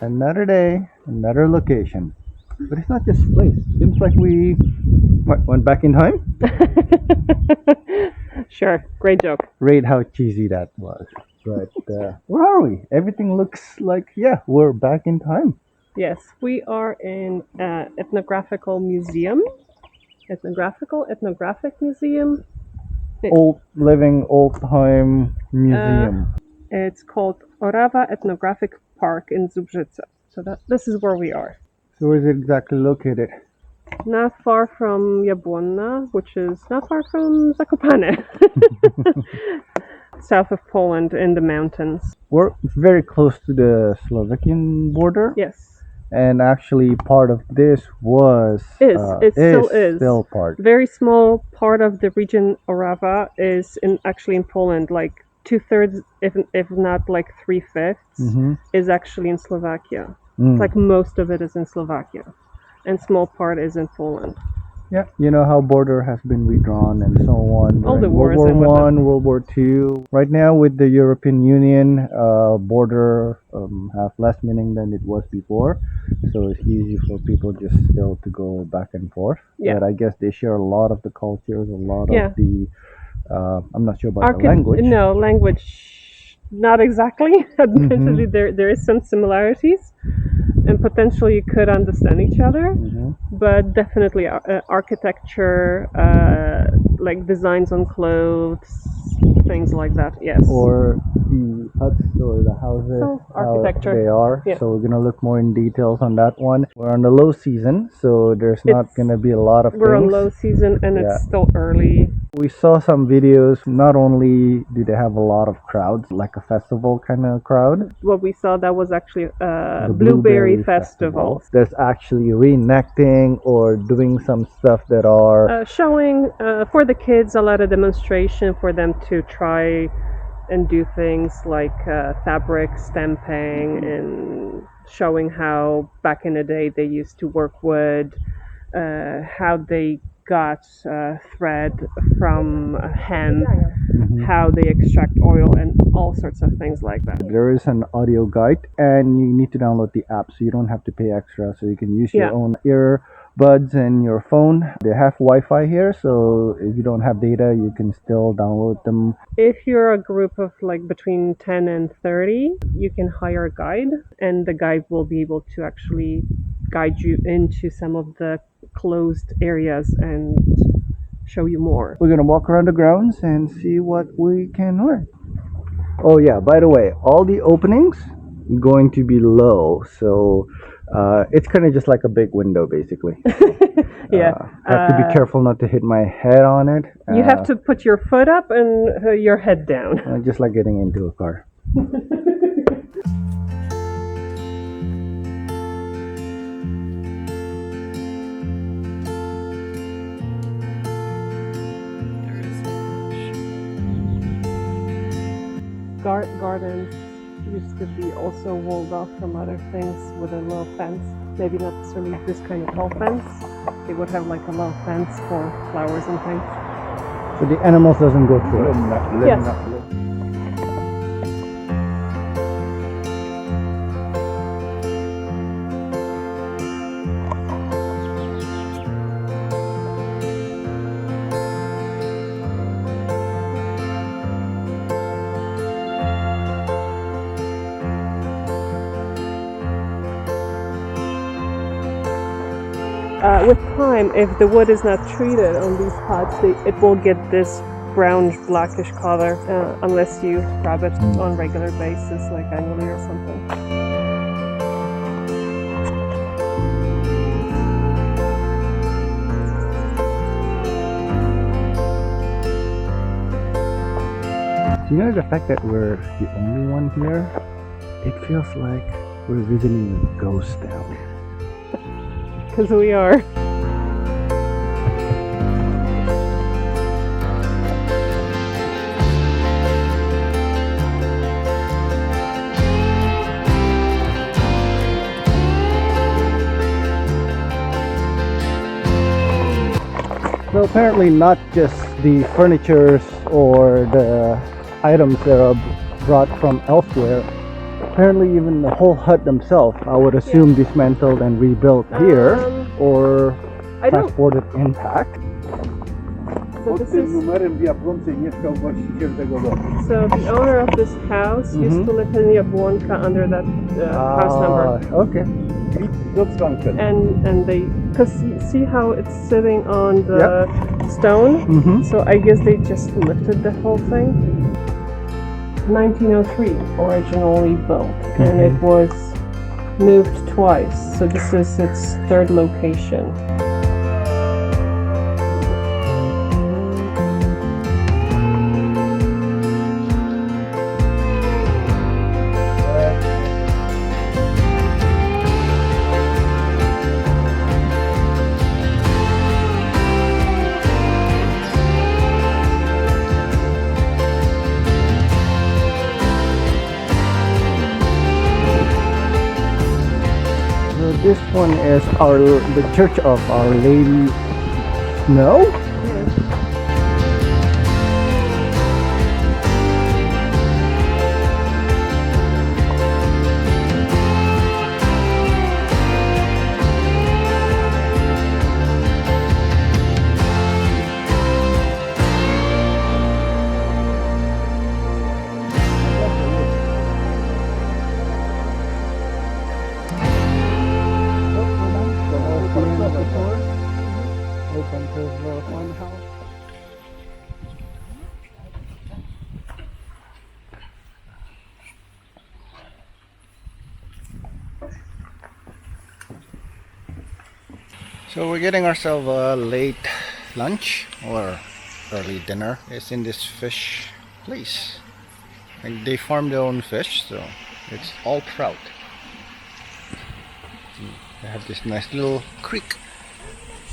Another day, another location. But it's not just place. Seems like we went back in time. Sure, great joke. Rate how cheesy that was. But where are we? Everything looks like, yeah, we're back in time. Yes, we are in ethnographical museum. Ethnographic museum. Old living, old time museum. It's called Orawa Ethnographic Park in Zubrzyce. So this is where we are. So where is it exactly located? Not far from Jabłonna, which is not far from Zakopane. South of Poland in the mountains. We're very close to the Slovakian border. Yes. And actually part of this was still part. Very small part of the region Orawa is actually in Poland, like 2/3, if not like 3/5, is actually in Slovakia. Like most of it is in Slovakia, and small part is in Poland. Yeah, you know how border has been redrawn and so on. All the wars World War One, World War Two. Right now, with the European Union, border have less meaning than it was before, so it's easy for people just still to go back and forth. Yeah. But I guess they share a lot of the cultures, a lot of the. I'm not sure about the language. No, language, not exactly. Admittedly, there is some similarities, and potentially you could understand each other, but definitely architecture, like designs on clothes, things like that. Yes. Or the huts or the houses, architecture. How they are. Yeah. So we're gonna look more in details on that one. We're on the low season, so there's not gonna be a lot of We're things. on low season, and it's still early. We saw some videos. Not only do they have a lot of crowds, like a festival kind of crowd. What we saw, that was actually a blueberry festival. There's actually reenacting or doing some stuff that are showing for the kids, a lot of demonstration for them to try and do things like fabric stamping and showing how back in the day they used to work wood, how they got thread from hemp, how they extract oil, and all sorts of things like that. There is an audio guide, and you need to download the app, so you don't have to pay extra, so you can use your own earbuds and your phone. They have Wi-Fi here, so if you don't have data, you can still download them. If you're a group of like between 10 and 30, you can hire a guide, and the guide will be able to actually guide you into some of the closed areas and show you more. We're gonna walk around the grounds and see what we can learn. Oh yeah, by the way, all the openings going to be low, so it's kind of just like a big window basically. Have to be careful not to hit my head on it. You have to put your foot up and your head down. Just like getting into a car. Gardens used to be also walled off from other things with a little fence. Maybe not necessarily this kind of tall fence. They would have like a little fence for flowers and things. So the animals doesn't go through it? Yes. With time, if the wood is not treated on these pots, it will get this brownish blackish color unless you rub it on regular basis, like annually or something. You know, the fact that we're the only one here, it feels like we're visiting a ghost town. Because we are. So apparently not just the furnitures or the items that are brought from elsewhere apparently even the whole hut themselves, I would assume dismantled and rebuilt here, or I don't. transported intact. So this is. numerem w Jabłonce mieszkał właściciel tego domu. So the owner of this house used to live in Jabłonka under that house number. Okay. And they, cause see how it's sitting on the stone. So I guess they just lifted the whole thing. 1903 originally built, and it was moved twice. So this is its third location. This one is the Church of Our Lady Snow. Open to the fun house. So we're getting ourselves a late lunch or early dinner. It's in this fish place. And they farm their own fish, so it's all trout. They have this nice little creek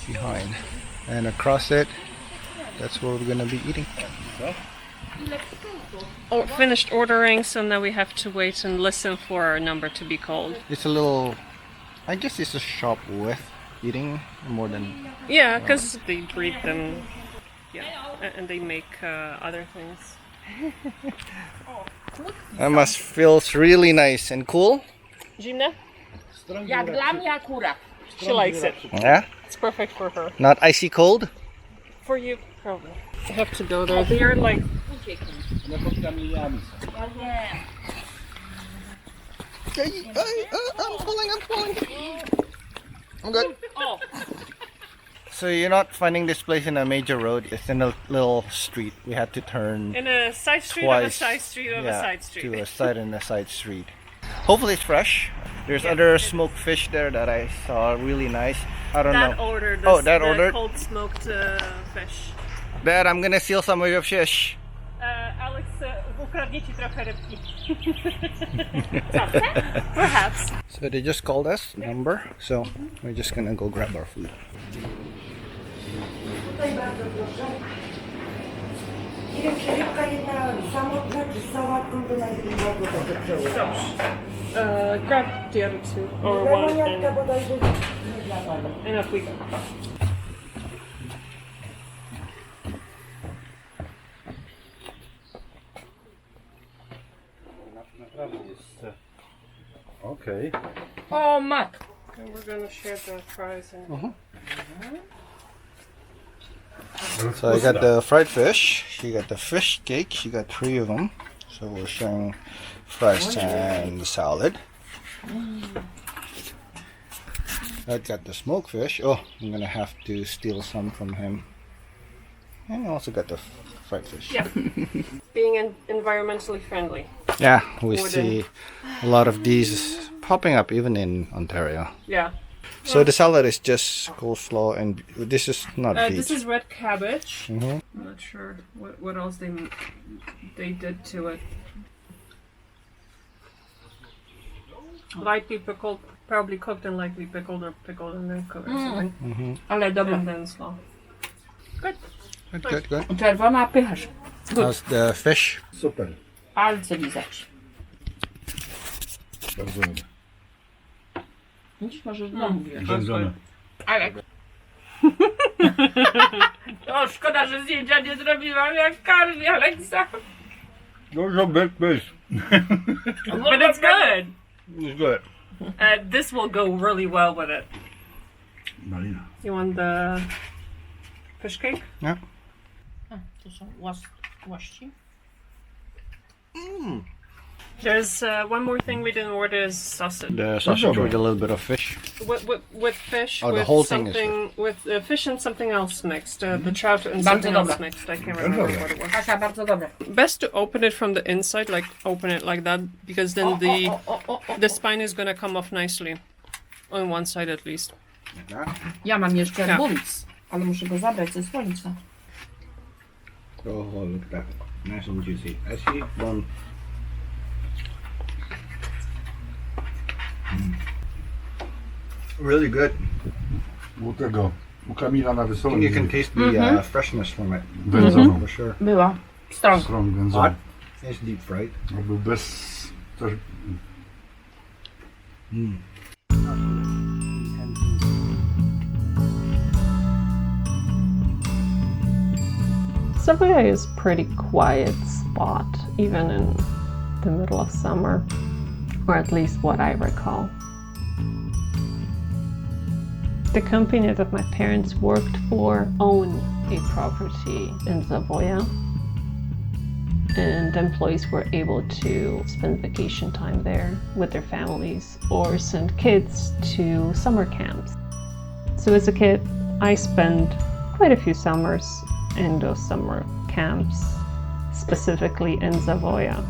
behind, and across it, that's where we're gonna be eating. Oh, finished ordering, so now we have to wait and listen for our number to be called. It's a little, I guess it's a shop with eating more than. Yeah, because they breed them. Yeah, and they make other things. That must feels really nice and cool. Zimne? Jak dla mnie akurat. She likes it. Yeah, It's perfect for her. not icy cold. For you, probably. I have to go there. They are like. Ja wiem. I'm pulling. I'm good. Oh. So you're not finding this place in a major road. It's in a little street. We had to turn In a side street twice. of a side street of a side street. To a side and a side street. Hopefully it's fresh. There's other smoked fish there that I saw, really nice. I don't Dad know. ordered this, Oh, Dad the ordered? cold smoked fish. Dad, I'm gonna steal some of your fish. Alex, ukradnie ci trochę rybki. Perhaps. So they just called us, number. So we're just gonna go grab our food. Tutaj bardzo proszę. Nie wiem, czy rybka jedna samotna, czy z sałatką, to najlepiej bardzo dobrze przełożyć. Grab the other two. Or one Lemoniatka and bodajże nie dla pani. enough we go. Okej. O matko! And we're gonna share the fries and So I got the fried fish. She got the fish cake. She got 3 of them. So we're sharing fries and the salad. I got the smoked fish. Oh, I'm gonna have to steal some from him. And I also got the fried fish. yeah. Being environmentally friendly. Yeah, we More see a lot of these popping up even in Ontario. Yeah. So the salad is just coleslaw, and this is not beef. This is red cabbage. Mhm. I'm not sure what else they did to it. Lightly pickled, probably cooked and lightly pickled or pickled and then cooked or something. Ale dobra. And then slaw. Good. Good. Czerwona, a pychasz. How's the fish? Super. Palce lizać. Bardzo lubię. Widzisz, może znowu wiesz. Wędzone. Ale... O, szkoda, że zdjęcia nie zrobiłam, jak karmi Aleksa. Those are big fish. But it's good. It's good. This will go really well with it. Malina. You want the fish cake? To są łaści. There's one more thing we didn't order is sausage. The sausage with a little bit of fish. With fish, Oh, the with whole thing is something, with fish and something else mixed. The trout and Bardzo something else dobre. mixed. I can't remember what it was. Kasia, bardzo dobre. Best to open it from the inside, like open it like that, because then the spine is gonna come off nicely. On one side at least. Ja mam jeszcze Ja. buns, ale muszę go zabrać ze słońca. Oh, look at that. Nice and juicy. I see one. Really good. U tego, u Kamila na And Wysokiej. you can taste the freshness from it. Wędzoną. For sure. Była. Strong. Strong Hot. wędzoną. It's deep fried. Albo bez... Też... Zawoja is a pretty quiet spot, even in the middle of summer, or at least what I recall. The company that my parents worked for owned a property in Zawoja, and employees were able to spend vacation time there with their families or send kids to summer camps. So as a kid, I spent quite a few summers in those summer camps, specifically in Zawoja.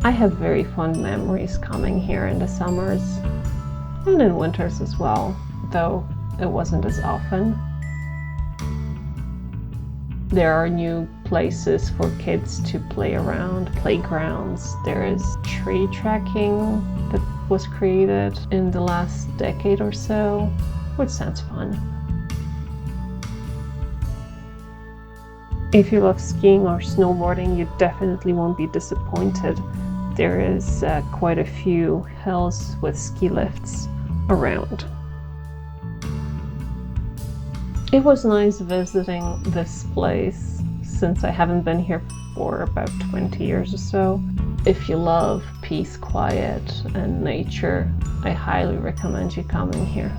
I have very fond memories coming here in the summers and in winters as well, though it wasn't as often. There are new places for kids to play around, playgrounds. There is tree trekking that was created in the last decade or so, which sounds fun. If you love skiing or snowboarding, you definitely won't be disappointed. There is quite a few hills with ski lifts around. It was nice visiting this place since I haven't been here for about 20 years or so. If you love peace, quiet, and nature, I highly recommend you coming here.